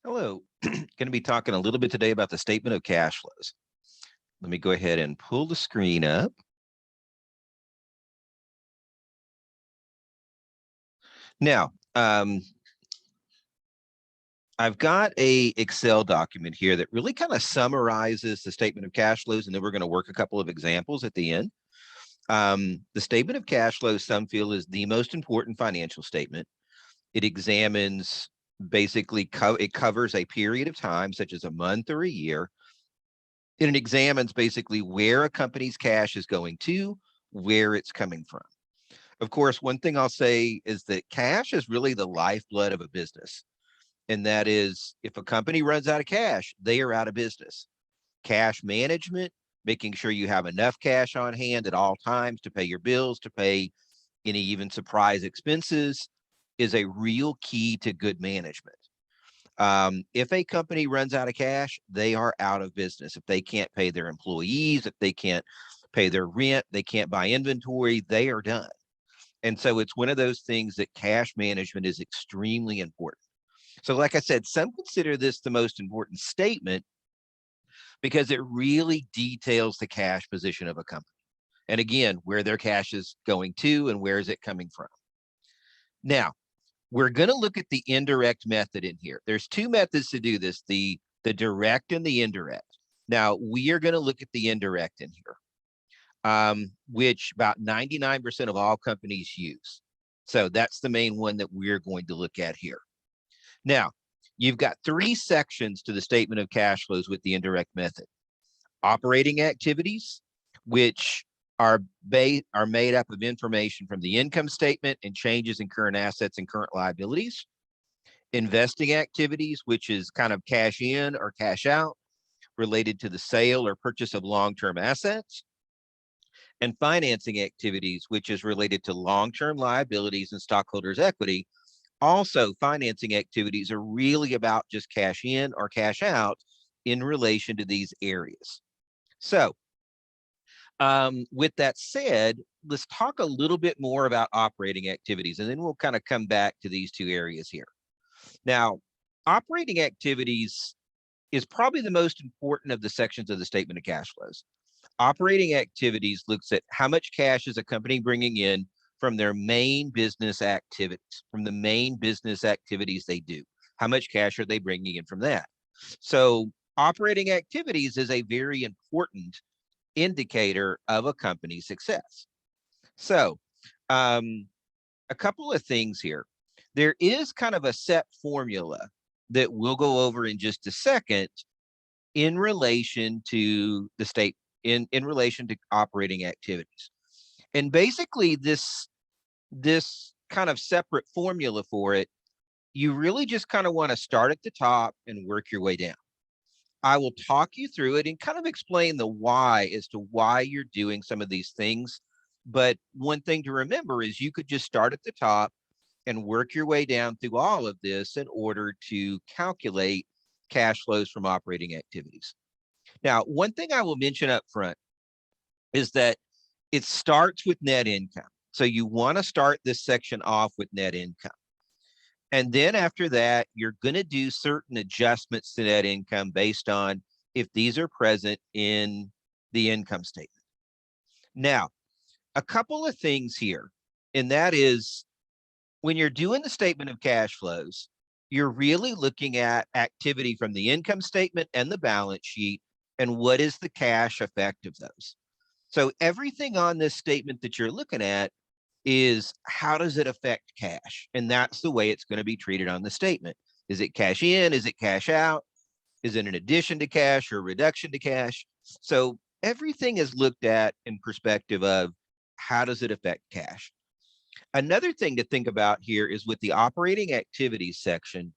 Hello, going to be talking a little bit today about the statement of cash flows. Let me go ahead and pull the screen up. Now, I've got a Excel document here that really kind of summarizes the statement of cash flows, and then we're going to work a couple of examples at the end. The statement of cash flows, some feel, is the most important financial statement. It examines basically, it covers a period of time, such as a month or a year, and it examines basically where a company's cash is going to, where it's coming from. Of course, one thing I'll say is that cash is really the lifeblood of a business. And that is, if a company runs out of cash, they are out of business. Cash management, making sure you have enough cash on hand at all times to pay your bills, to pay any even surprise expenses, is a real key to good management. If a company runs out of cash, they are out of business. If they can't pay their employees, if they can't pay their rent, they can't buy inventory, they are done. And so it's one of those things that cash management is extremely important. So like I said, some consider this the most important statement because it really details the cash position of a company. And again, where their cash is going to and where is it coming from. Now, we're going to look at the indirect method in here. There's two methods to do this, the direct and the indirect. Now, we are going to look at the indirect in here, which about 99% of all companies use. So that's the main one that we're going to look at here. Now, you've got three sections to the statement of cash flows with the indirect method. Operating activities, which are made up of information from the income statement and changes in current assets and current liabilities. Investing activities, which is kind of cash in or cash out related to the sale or purchase of long-term assets. And financing activities, which is related to long-term liabilities and stockholders' equity. Also, financing activities are really about just cash in or cash out in relation to these areas. So with that said, let's talk a little bit more about operating activities, and then we'll kind of come back to these two areas here. Now, operating activities is probably the most important of the sections of the statement of cash flows. Operating activities looks at how much cash is a company bringing in from their main business activities, from the main business activities they do. How much cash are they bringing in from that? So operating activities is a very important indicator of a company's success. So a couple of things here. There is kind of a set formula that we'll go over in just a second in relation to the state, in relation to operating activities. And basically this kind of separate formula for it, you really just kind of want to start at the top and work your way down. I will talk you through it and kind of explain the why as to why you're doing some of these things. But one thing to remember is you could just start at the top and work your way down through all of this in order to calculate cash flows from operating activities. Now, one thing I will mention up front is that it starts with net income. So you want to start this section off with net income. And then after that, you're going to do certain adjustments to net income based on if these are present in the income statement. Now, a couple of things here, and that is when you're doing the statement of cash flows, you're really looking at activity from the income statement and the balance sheet and what is the cash effect of those. So everything on this statement that you're looking at is how does it affect cash? And that's the way it's going to be treated on the statement. Is it cash in? Is it cash out? Is it an addition to cash or a reduction to cash? So everything is looked at in perspective of how does it affect cash? Another thing to think about here is with the operating activities section,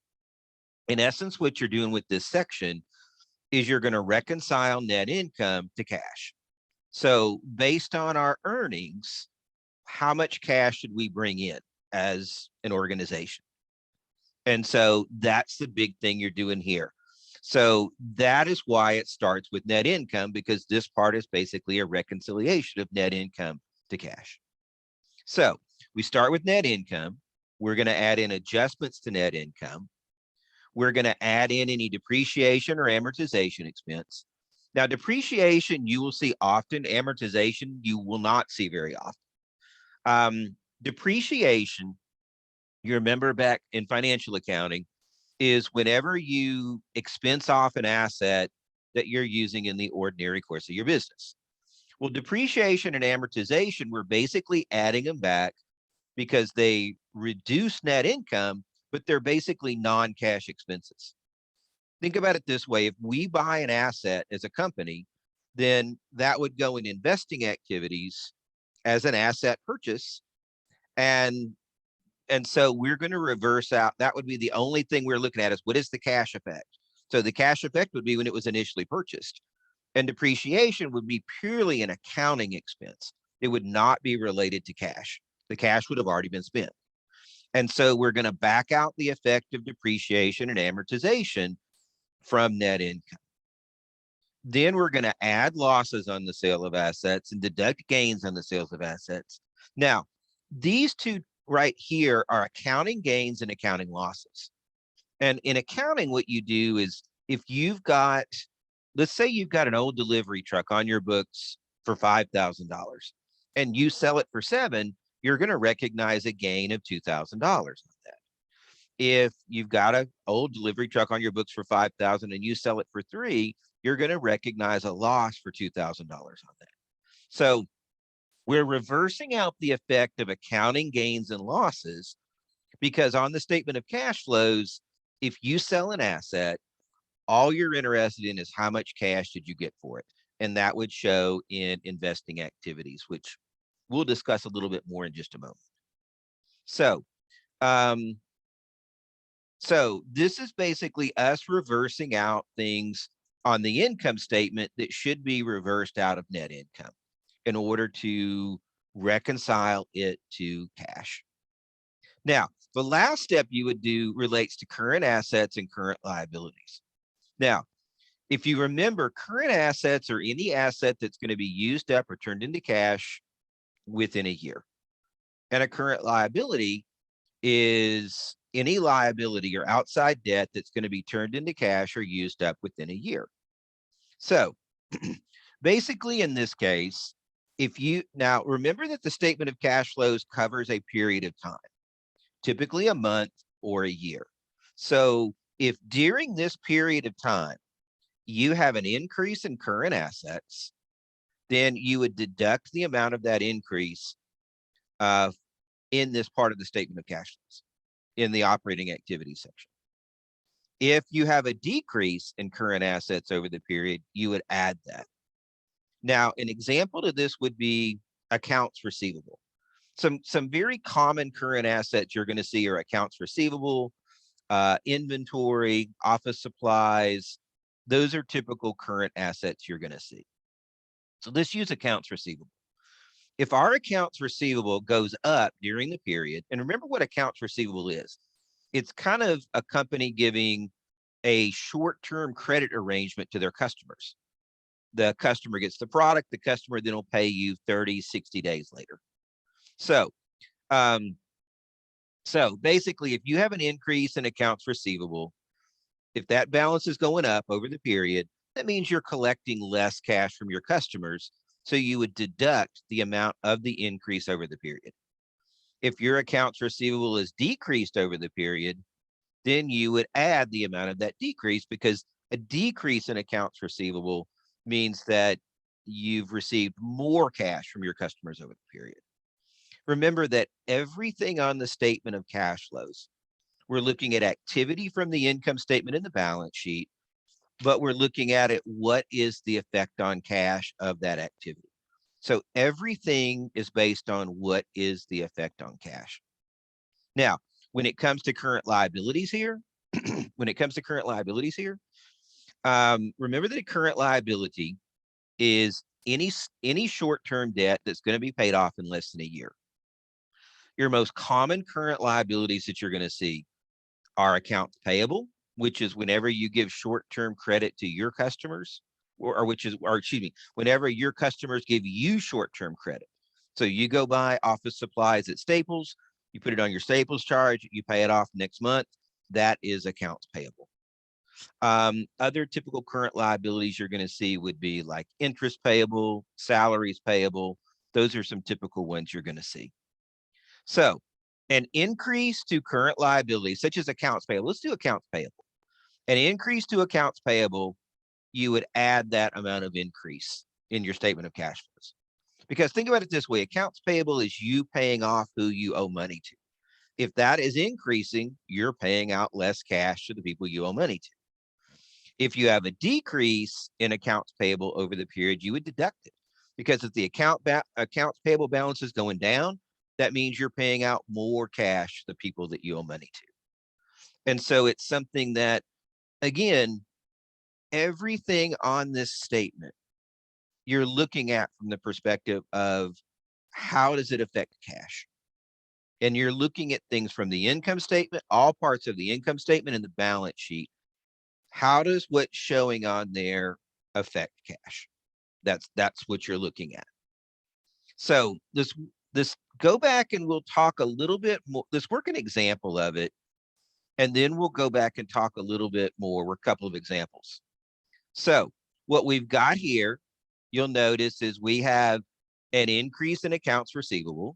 in essence, what you're doing with this section is you're going to reconcile net income to cash. So based on our earnings, how much cash should we bring in as an organization? And so that's the big thing you're doing here. So that is why it starts with net income, because this part is basically a reconciliation of net income to cash. So we start with net income. We're going to add in adjustments to net income. We're going to add in any depreciation or amortization expense. Now, depreciation you will see often, amortization you will not see very often. Depreciation, you remember back in financial accounting, is whenever you expense off an asset that you're using in the ordinary course of your business. Well, depreciation and amortization, we're basically adding them back because they reduce net income, but they're basically non-cash expenses. Think about it this way. If we buy an asset as a company, then that would go in investing activities as an asset purchase. And so we're going to reverse out. That would be the only thing we're looking at is what is the cash effect? So the cash effect would be when it was initially purchased. And depreciation would be purely an accounting expense. It would not be related to cash. The cash would have already been spent. And so we're going to back out the effect of depreciation and amortization from net income. Then we're going to add losses on the sale of assets and deduct gains on the sales of assets. Now, these two right here are accounting gains and accounting losses. And in accounting, what you do is if you've got, let's say you've got an old delivery truck on your books for $5,000 and you sell it for $7,000, you're going to recognize a gain of $2,000 on that. If you've got an old delivery truck on your books for $5,000 and you sell it for $3,000, you're going to recognize a loss for $2,000 on that. So we're reversing out the effect of accounting gains and losses because on the statement of cash flows, if you sell an asset, all you're interested in is how much cash did you get for it. And that would show in investing activities, which we'll discuss a little bit more in just a moment. So this is basically us reversing out things on the income statement that should be reversed out of net income in order to reconcile it to cash. Now, the last step you would do relates to current assets and current liabilities. Now, if you remember, current assets are any asset that's going to be used up or turned into cash within a year. And a current liability is any liability or outside debt that's going to be turned into cash or used up within a year. So basically in this case, if you now remember that the statement of cash flows covers a period of time, typically a month or a year. So if during this period of time, you have an increase in current assets, then you would deduct the amount of that increase in this part of the statement of cash flows in the operating activity section. If you have a decrease in current assets over the period, you would add that. Now, an example to this would be accounts receivable. Some very common current assets you're going to see are accounts receivable, inventory, office supplies. Those are typical current assets you're going to see. So let's use accounts receivable. If our accounts receivable goes up during the period, and remember what accounts receivable is, it's kind of a company giving a short-term credit arrangement to their customers. The customer gets the product, the customer then will pay you 30, 60 days later. So basically, if you have an increase in accounts receivable, if that balance is going up over the period, that means you're collecting less cash from your customers. So you would deduct the amount of the increase over the period. If your accounts receivable is decreased over the period, then you would add the amount of that decrease, because a decrease in accounts receivable means that you've received more cash from your customers over the period. Remember that everything on the statement of cash flows, we're looking at activity from the income statement and the balance sheet, but we're looking at it, what is the effect on cash of that activity? So everything is based on what is the effect on cash. Now, when it comes to current liabilities here, remember that a current liability is any short-term debt that's going to be paid off in less than a year. Your most common current liabilities that you're going to see are accounts payable, which is whenever you give short-term credit to your customers, whenever your customers give you short-term credit. So you go buy office supplies at Staples, you put it on your Staples charge, you pay it off next month. That is accounts payable. Other typical current liabilities you're going to see would be like interest payable, salaries payable. Those are some typical ones you're going to see. So an increase to current liabilities, such as accounts payable. Let's do accounts payable. An increase to accounts payable, you would add that amount of increase in your statement of cash flows. Because think about it this way, accounts payable is you paying off who you owe money to. If that is increasing, you're paying out less cash to the people you owe money to. If you have a decrease in accounts payable over the period, you would deduct it. Because if the accounts payable balance is going down, that means you're paying out more cash to the people that you owe money to. And so it's something that, again, everything on this statement, you're looking at from the perspective of how does it affect cash? And you're looking at things from the income statement, all parts of the income statement and the balance sheet. How does what's showing on there affect cash? That's what you're looking at. So this go back and we'll talk a little bit more. Let's work an example of it, and then we'll go back and talk a little bit more. We're a couple of examples. So what we've got here, you'll notice, is we have an increase in accounts receivable,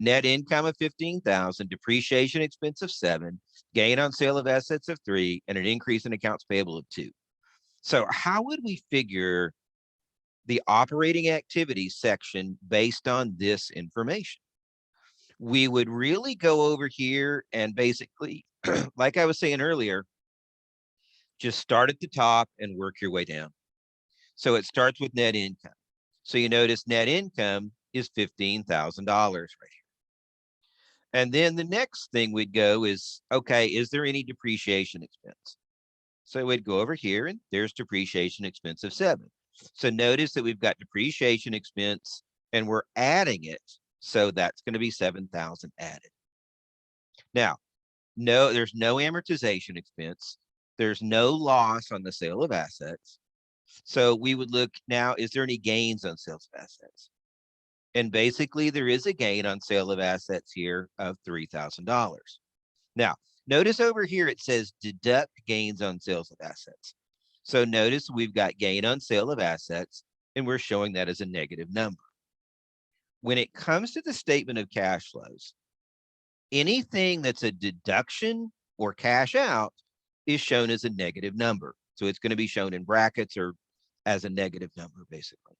net income of 15,000, depreciation expense of 7, gain on sale of assets of 3, and an increase in accounts payable of 2. So how would we figure the operating activities section based on this information? We would really go over here and basically, like I was saying earlier, just start at the top and work your way down. So it starts with net income. So you notice net income is $15,000 right here. And then the next thing we'd go is, okay, is there any depreciation expense? So we'd go over here and there's depreciation expense of 7. So notice that we've got depreciation expense and we're adding it. So that's going to be 7,000 added. Now, no, there's no amortization expense. There's no loss on the sale of assets. So we would look now, is there any gains on sales of assets? And basically there is a gain on sale of assets here of $3,000. Now, notice over here, it says deduct gains on sales of assets. So notice we've got gain on sale of assets and we're showing that as a negative number. When it comes to the statement of cash flows, anything that's a deduction or cash out is shown as a negative number. So it's going to be shown in brackets or as a negative number, basically.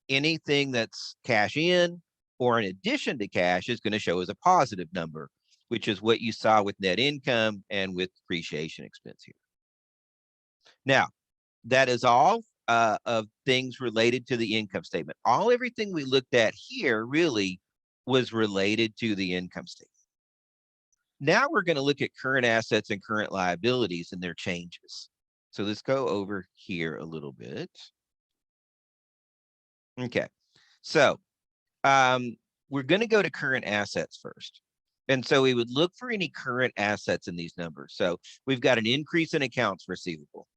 Anything that's cash in or in addition to cash is going to show as a positive number, which is what you saw with net income and with depreciation expense here. Now, that is all of things related to the income statement. Everything we looked at here really was related to the income statement. Now we're going to look at current assets and current liabilities and their changes. So let's go over here a little bit. Okay, so we're going to go to current assets first. And so we would look for any current assets in these numbers. So we've got an increase in accounts receivable.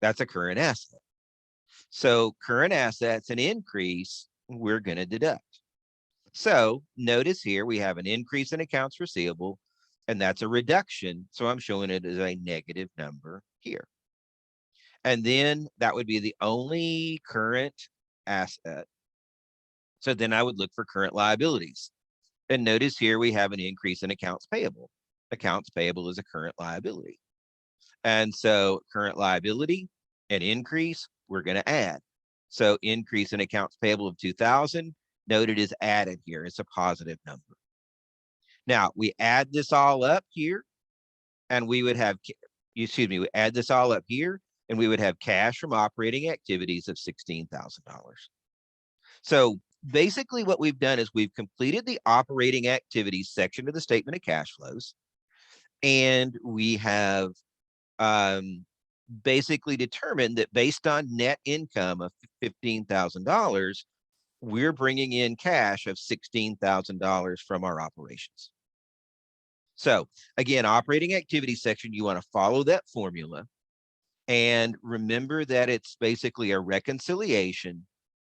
That's a current asset. So current assets, an increase, we're going to deduct. So notice here we have an increase in accounts receivable, and that's a reduction. So I'm showing it as a negative number here. And then that would be the only current asset. So then I would look for current liabilities. And notice here we have an increase in accounts payable. Accounts payable is a current liability. And so current liability, an increase, we're going to add. So increase in accounts payable of 2,000, noted is added here. It's a positive number. Now we add this all up here and we would have, we add this all up here and we would have cash from operating activities of $16,000. So basically what we've done is we've completed the operating activities section of the statement of cash flows. And we have basically determined that based on net income of $15,000, we're bringing in cash of $16,000 from our operations. So again, operating activity section, you want to follow that formula and remember that it's basically a reconciliation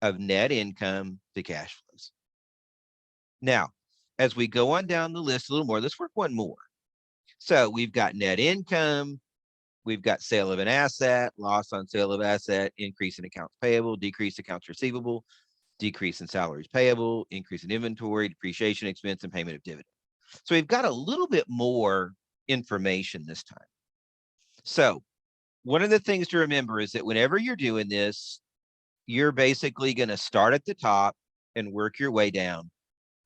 of net income to cash flows. Now, as we go on down the list a little more, let's work one more. So we've got net income, we've got sale of an asset, loss on sale of asset, increase in accounts payable, decrease accounts receivable, decrease in salaries payable, increase in inventory, depreciation expense, and payment of dividend. So we've got a little bit more information this time. So one of the things to remember is that whenever you're doing this, you're basically going to start at the top and work your way down,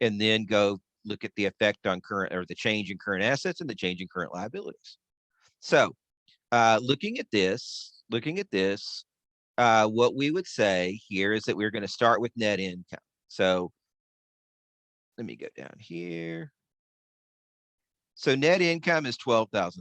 and then go look at the effect on current, or the change in current assets and the change in current liabilities. So looking at this, what we would say here is that we're going to start with net income. So let me go down here. So net income is $12,000.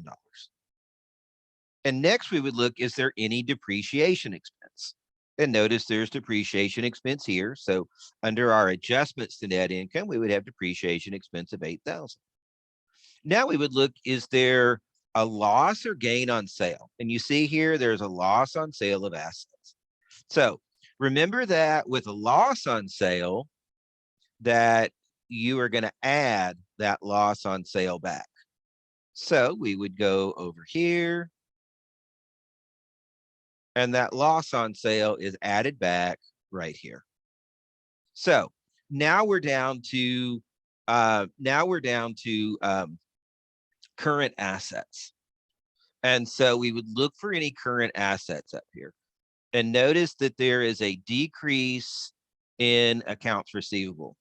And next we would look, is there any depreciation expense? And notice there's depreciation expense here. So under our adjustments to net income, we would have depreciation expense of 8,000. Now we would look, is there a loss or gain on sale? And you see here, there's a loss on sale of assets. So remember that with a loss on sale, that you are going to add that loss on sale back. So we would go over here, and that loss on sale is added back right here. So now we're down to current assets. And so we would look for any current assets up here. And notice that there is a decrease in accounts receivable.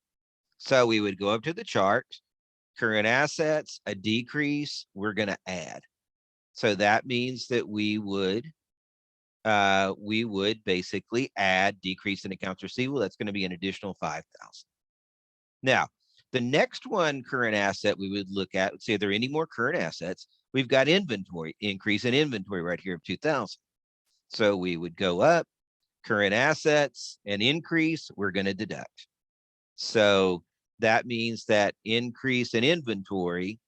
So we would go up to the chart, current assets, a decrease, we're going to add. So that means that we would basically add decrease in accounts receivable. That's going to be an additional 5,000. Now, the next one, current asset, we would look at, let's see, are there any more current assets? We've got inventory, increase in inventory right here of 2,000. So we would go up, current assets, and increase, we're going to deduct. So that means that increase in inventory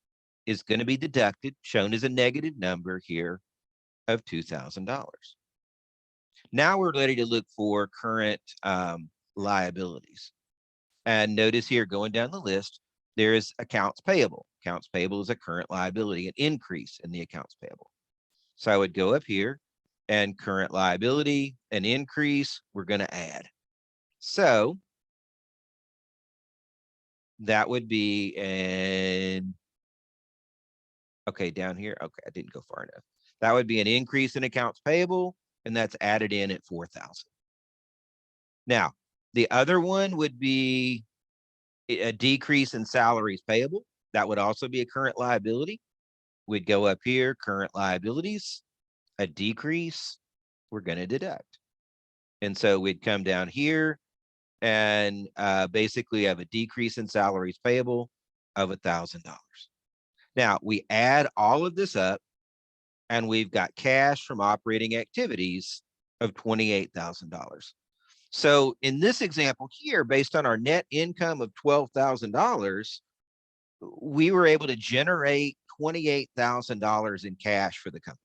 is going to be deducted, shown as a negative number here of $2,000. Now we're ready to look for current liabilities. And notice here, going down the list, there is accounts payable. Accounts payable is a current liability, an increase in the accounts payable. So I would go up here, and current liability, an increase, we're going to add. So that would be okay, down here. Okay, I didn't go far enough. That would be an increase in accounts payable, and that's added in at 4,000. Now, the other one would be a decrease in salaries payable. That would also be a current liability. We'd go up here, current liabilities, a decrease, we're going to deduct. And so we'd come down here and basically have a decrease in salaries payable of $1,000. Now we add all of this up, and we've got cash from operating activities of $28,000. So in this example here, based on our net income of $12,000, we were able to generate $28,000 in cash for the company.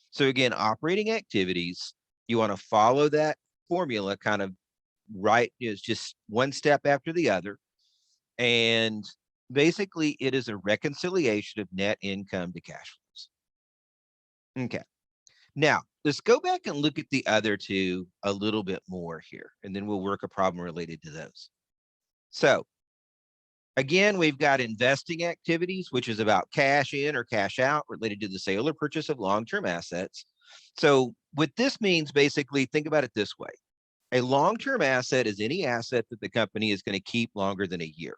So again, operating activities, you want to follow that formula kind of right, is just one step after the other. And basically it is a reconciliation of net income to cash flows. Okay. Now let's go back and look at the other two a little bit more here, and then we'll work a problem related to those. So again, we've got investing activities, which is about cash in or cash out related to the sale or purchase of long-term assets. So what this means, basically, think about it this way. A long-term asset is any asset that the company is going to keep longer than a year.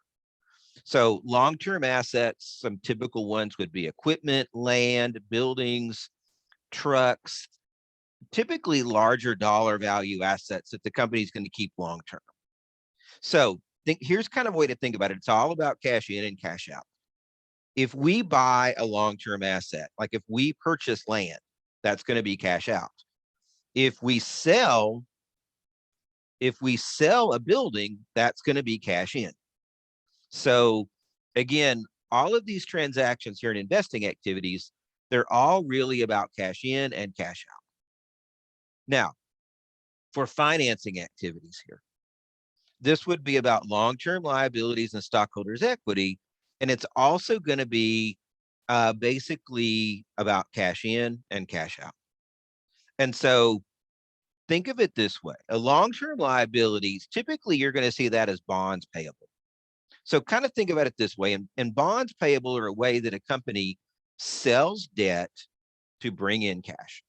So long-term assets, some typical ones would be equipment, land, buildings, trucks, typically larger dollar value assets that the company is going to keep long-term. So here's kind of a way to think about it. It's all about cash in and cash out. If we buy a long-term asset, like if we purchase land, that's going to be cash out. If we sell a building, that's going to be cash in. So again, all of these transactions here in investing activities, they're all really about cash in and cash out. Now, for financing activities here, this would be about long-term liabilities and stockholders' equity, and it's also going to be basically about cash in and cash out. And so think of it this way. A long-term liabilities, typically you're going to see that as bonds payable. So kind of think about it this way. And bonds payable are a way that a company sells debt to bring in cash.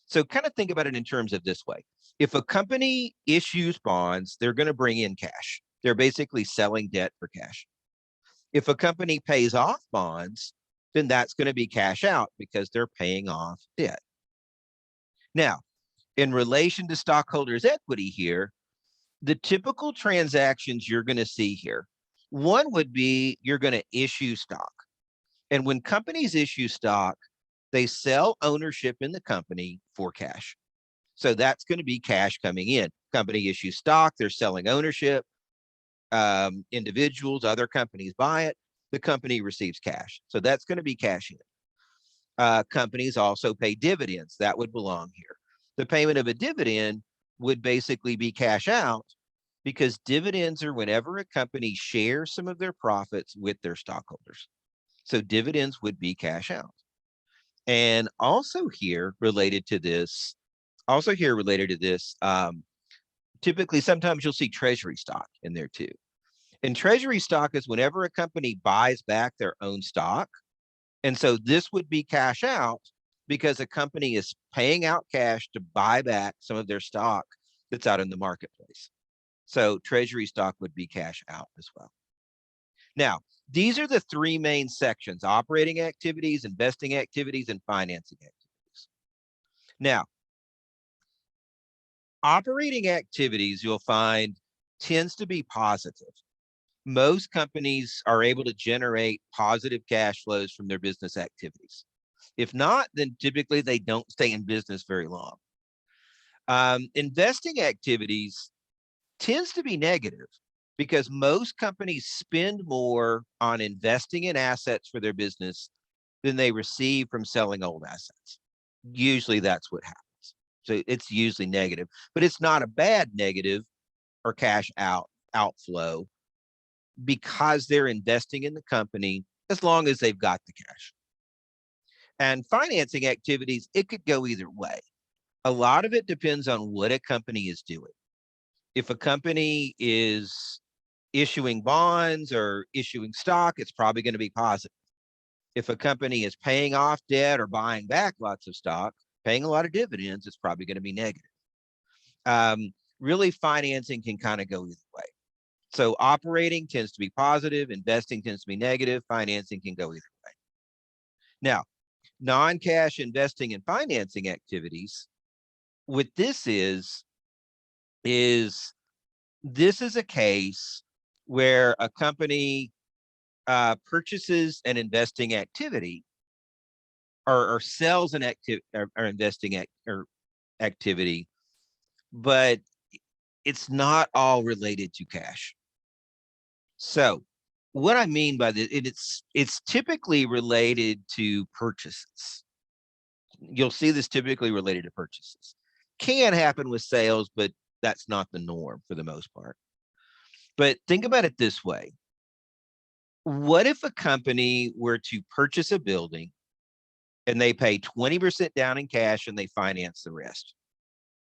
So kind of think about it in terms of this way. If a company issues bonds, they're going to bring in cash. They're basically selling debt for cash. If a company pays off bonds, then that's going to be cash out because they're paying off debt. Now, in relation to stockholders' equity here, the typical transactions you're going to see here, one would be you're going to issue stock. And when companies issue stock, they sell ownership in the company for cash. So that's going to be cash coming in. Company issues stock, they're selling ownership. Individuals, other companies buy it. The company receives cash. So that's going to be cash in. Companies also pay dividends. That would belong here. The payment of a dividend would basically be cash out because dividends are whenever a company shares some of their profits with their stockholders. So dividends would be cash out. And also here related to this, typically sometimes you'll see treasury stock in there too. And treasury stock is whenever a company buys back their own stock. And so this would be cash out because a company is paying out cash to buy back some of their stock that's out in the marketplace. So treasury stock would be cash out as well. Now, these are the three main sections: operating activities, investing activities, and financing activities. Now, operating activities you'll find tends to be positive. Most companies are able to generate positive cash flows from their business activities. If not, then typically they don't stay in business very long. Investing activities tends to be negative because most companies spend more on investing in assets for their business than they receive from selling old assets. Usually that's what happens. So it's usually negative, but it's not a bad negative or cash outflow because they're investing in the company as long as they've got the cash. And financing activities, it could go either way. A lot of it depends on what a company is doing. If a company is issuing bonds or issuing stock, it's probably going to be positive. If a company is paying off debt or buying back lots of stock, paying a lot of dividends, it's probably going to be negative. Really, financing can kind of go either way. So operating tends to be positive, investing tends to be negative, financing can go either way. Now, non-cash investing and financing activities, what this is this is a case where a company purchases an investing activity or sells an investing activity, but it's not all related to cash. So what I mean by this, it's typically related to purchases. You'll see this typically related to purchases. Can happen with sales, but that's not the norm for the most part. But think about it this way. What if a company were to purchase a building and they pay 20% down in cash and they finance the rest?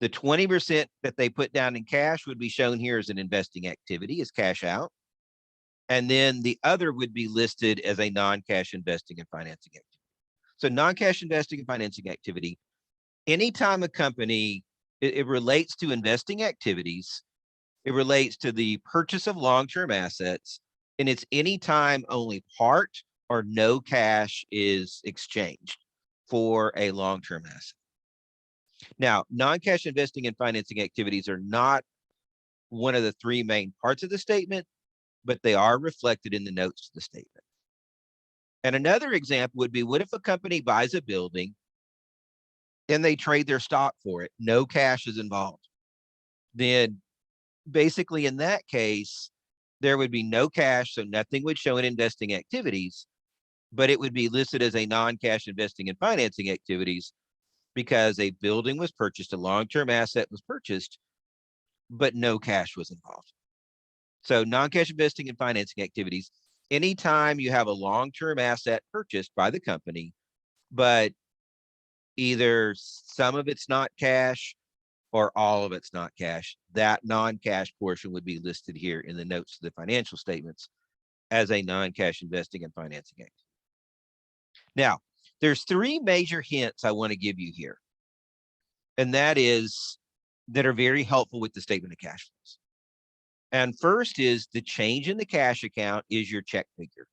The 20% that they put down in cash would be shown here as an investing activity, as cash out. And then the other would be listed as a non-cash investing and financing activity. So non-cash investing and financing activity, anytime a company, it relates to investing activities, it relates to the purchase of long-term assets, and it's anytime only part or no cash is exchanged for a long-term asset. Now, non-cash investing and financing activities are not one of the three main parts of the statement, but they are reflected in the notes to the statement. And another example would be, what if a company buys a building and they trade their stock for it? No cash is involved. Then basically in that case, there would be no cash, so nothing would show in investing activities, but it would be listed as a non-cash investing and financing activities because a building was purchased, a long-term asset was purchased, but no cash was involved. So non-cash investing and financing activities, anytime you have a long-term asset purchased by the company, but either some of it's not cash or all of it's not cash, that non-cash portion would be listed here in the notes to the financial statements as a non-cash investing and financing activity. Now, there's three major hints I want to give you here, and that are very helpful with the statement of cash flows. And first is the change in the cash account is your check figure.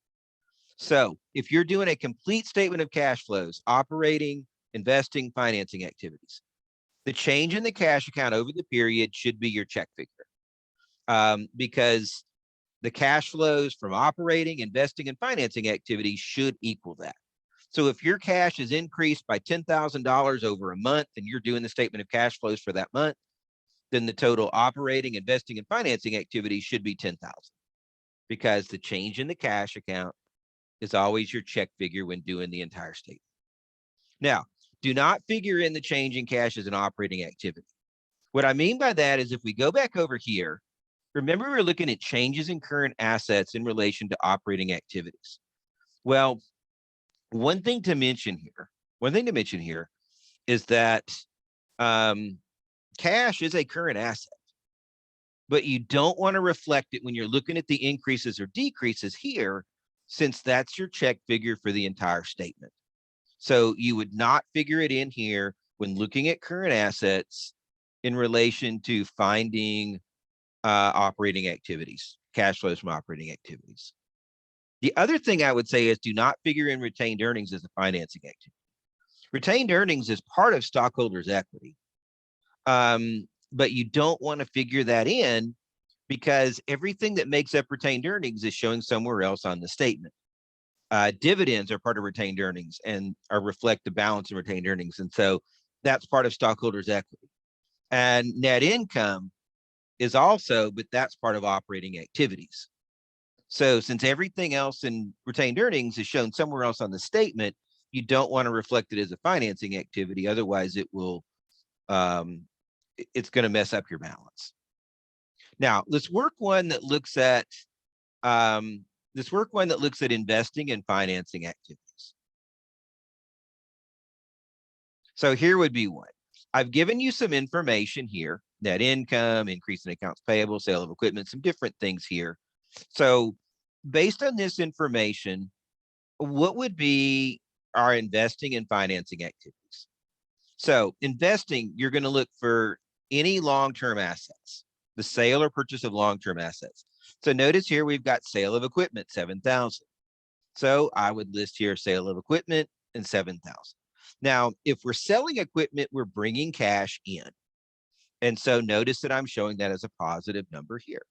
So if you're doing a complete statement of cash flows, operating, investing, financing activities, the change in the cash account over the period should be your check figure, because the cash flows from operating, investing, and financing activities should equal that. So if your cash is increased by $10,000 over a month and you're doing the statement of cash flows for that month, then the total operating, investing, and financing activities should be 10,000, because the change in the cash account is always your check figure when doing the entire statement. Now, do not figure in the change in cash as an operating activity. What I mean by that is if we go back over here, remember we're looking at changes in current assets in relation to operating activities. Well, one thing to mention here is that cash is a current asset, but you don't want to reflect it when you're looking at the increases or decreases here, since that's your check figure for the entire statement. So you would not figure it in here when looking at current assets in relation to finding operating activities, cash flows from operating activities. The other thing I would say is do not figure in retained earnings as a financing activity. Retained earnings is part of stockholders' equity, but you don't want to figure that in because everything that makes up retained earnings is showing somewhere else on the statement. Dividends are part of retained earnings and reflect the balance in retained earnings. And so that's part of stockholders' equity. And net income is also, but that's part of operating activities. So since everything else in retained earnings is shown somewhere else on the statement, you don't want to reflect it as a financing activity. Otherwise it will, it's going to mess up your balance. Now let's work one that looks at, investing and financing activities. So here would be one. I've given you some information here, net income, increase in accounts payable, sale of equipment, some different things here. So based on this information, what would be our investing and financing activities? So investing, you're going to look for any long-term assets, the sale or purchase of long-term assets. So notice here we've got sale of equipment, 7,000. So I would list here sale of equipment and 7,000. Now, if we're selling equipment, we're bringing cash in. And so notice that I'm showing that as a positive number here.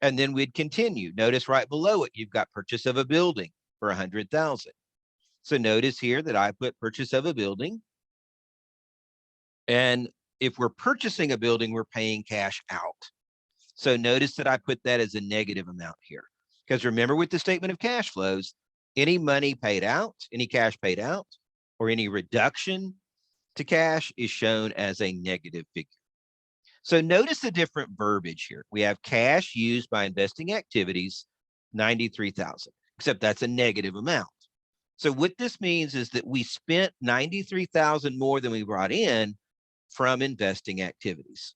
And then we'd continue. Notice right below it, you've got purchase of a building for 100,000. So notice here that I put purchase of a building. And if we're purchasing a building, we're paying cash out. So notice that I put that as a negative amount here. Because remember with the statement of cash flows, any money paid out, any cash paid out, or any reduction to cash is shown as a negative figure. So notice the different verbiage here. We have cash used by investing activities, 93,000, except that's a negative amount. So what this means is that we spent 93,000 more than we brought in from investing activities.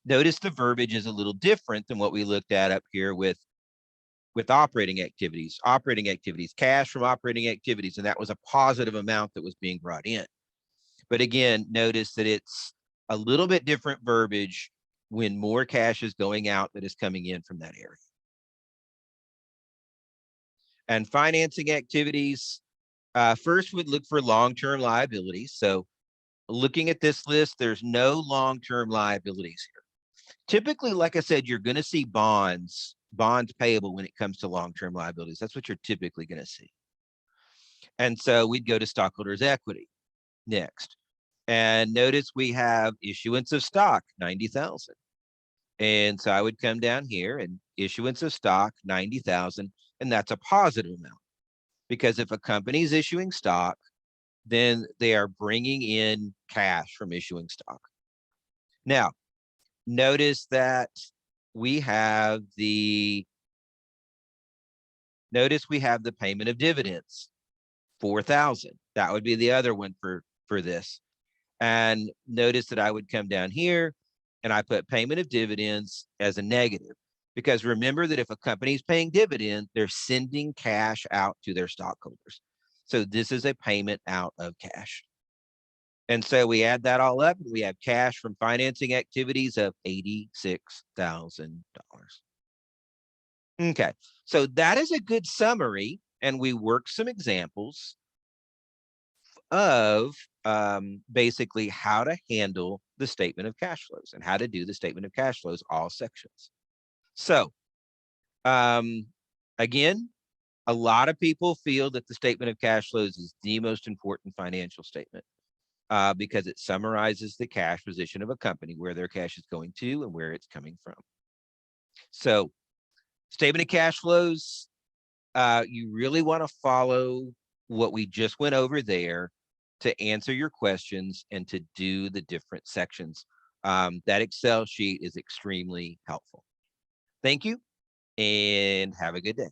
Notice the verbiage is a little different than what we looked at up here with operating activities, cash from operating activities, and that was a positive amount that was being brought in. But again, notice that it's a little bit different verbiage when more cash is going out that is coming in from that area. And financing activities, first we'd look for long-term liabilities. So looking at this list, there's no long-term liabilities here. Typically, like I said, you're going to see bonds payable when it comes to long-term liabilities. That's what you're typically going to see. And so we'd go to stockholders' equity next. And notice we have issuance of stock, 90,000. And so I would come down here and issuance of stock, 90,000, and that's a positive amount. Because if a company is issuing stock, then they are bringing in cash from issuing stock. Now, notice that we have the Notice we have the payment of dividends, 4,000. That would be the other one for this. And notice that I would come down here and I put payment of dividends as a negative, because remember that if a company is paying dividend, they're sending cash out to their stockholders. So this is a payment out of cash. And so we add that all up and we have cash from financing activities of $86,000. Okay, so that is a good summary. And we worked some examples of basically how to handle the statement of cash flows and how to do the statement of cash flows, all sections. So again, a lot of people feel that the statement of cash flows is the most important financial statement because it summarizes the cash position of a company, where their cash is going to and where it's coming from. So statement of cash flows, you really want to follow what we just went over there to answer your questions and to do the different sections. That Excel sheet is extremely helpful. Thank you and have a good day.